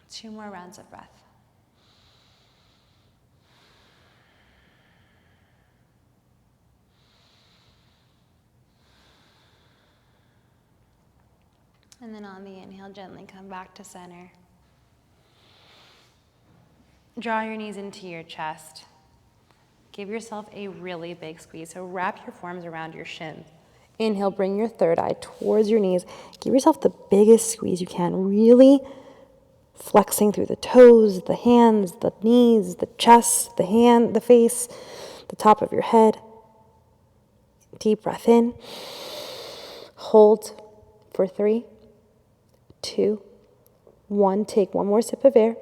Two more rounds of breath. And then on the inhale, gently come back to center. Draw your knees into your chest. Give yourself a really big squeeze. So wrap your forearms around your shins. Inhale, bring your third eye towards your knees. Give yourself the biggest squeeze you can, really flexing through the toes, the hands, the knees, the chest, the hand, the face, the top of your head. Deep breath in. Hold for 3, 2, 1. Take one more sip of air.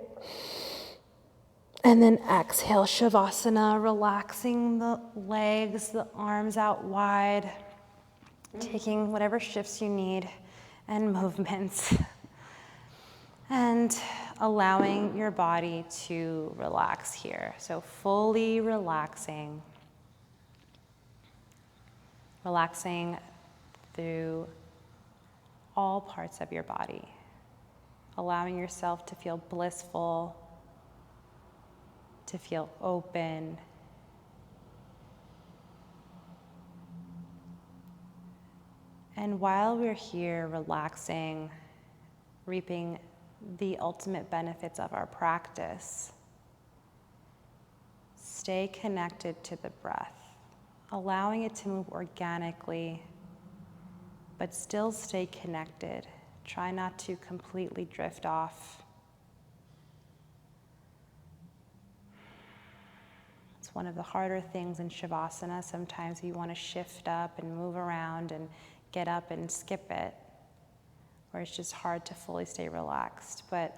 And then exhale, Shavasana, relaxing the legs, the arms out wide, taking whatever shifts you need and movements, and allowing your body to relax here. So fully relaxing through all parts of your body, allowing yourself to feel blissful, to feel open, and while we're here relaxing, reaping the ultimate benefits of our practice, stay connected to the breath, allowing it to move organically, but still stay connected. Try not to completely drift off. It's one of the harder things in Shavasana. Sometimes you want to shift up and move around and get up and skip it, or it's just hard to fully stay relaxed. But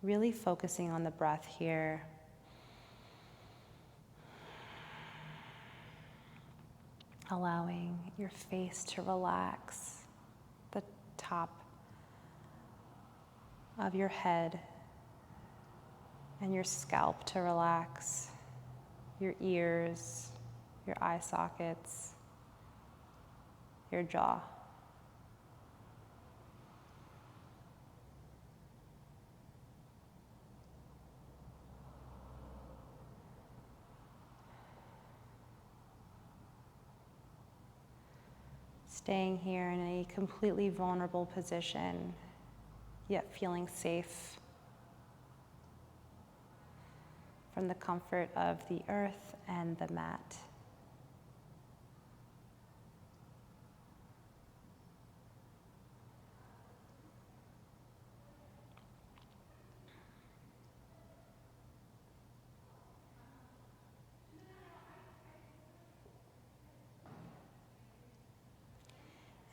really focusing on the breath here. Allowing your face to relax, the top of your head and your scalp to relax, your ears, your eye sockets, your jaw. Staying here in a completely vulnerable position, yet feeling safe from the comfort of the earth and the mat.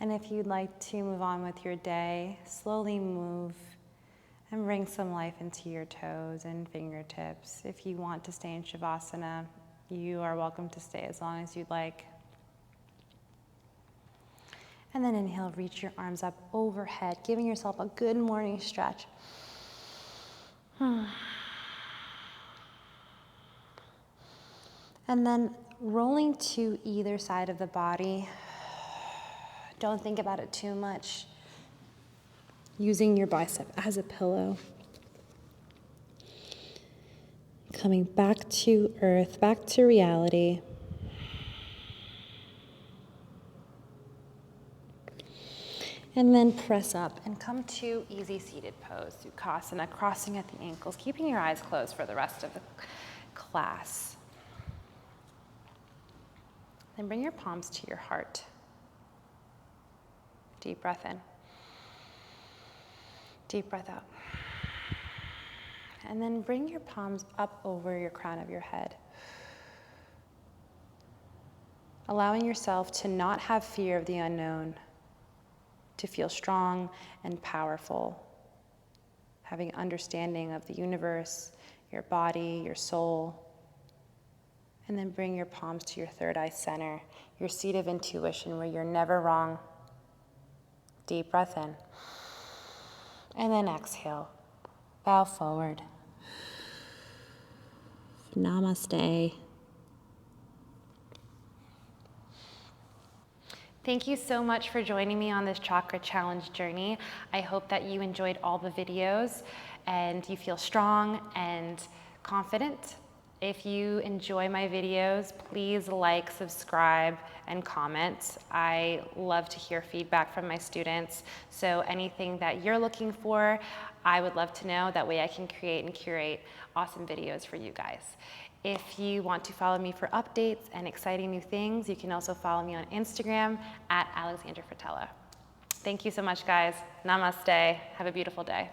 And if you'd like to move on with your day, slowly move and bring some life into your toes and fingertips. If you want to stay in Shavasana, you are welcome to stay as long as you'd like. And then inhale, reach your arms up overhead, giving yourself a good morning stretch. And then rolling to either side of the body. Don't think about it too much. Using your bicep as a pillow. Coming back to earth, back to reality. And then press up and come to easy seated pose, Sukhasana, crossing at the ankles, keeping your eyes closed for the rest of the class. Then bring your palms to your heart. Deep breath in. Deep breath out. And then bring your palms up over your crown of your head. Allowing yourself to not have fear of the unknown, to feel strong and powerful, having understanding of the universe, your body, your soul. And then bring your palms to your third eye center, your seat of intuition where you're never wrong. Deep breath in. And then exhale. Bow forward. Namaste. Thank you so much for joining me on this Chakra Challenge journey. I hope that you enjoyed all the videos and you feel strong and confident If you enjoy my videos, please like, subscribe, and comment. I love to hear feedback from my students. So anything that you're looking for, I would love to know. That way I can create and curate awesome videos for you guys. If you want to follow me for updates and exciting new things, you can also follow me on Instagram @AlexandraFratello. Thank you so much, guys. Namaste. Have a beautiful day.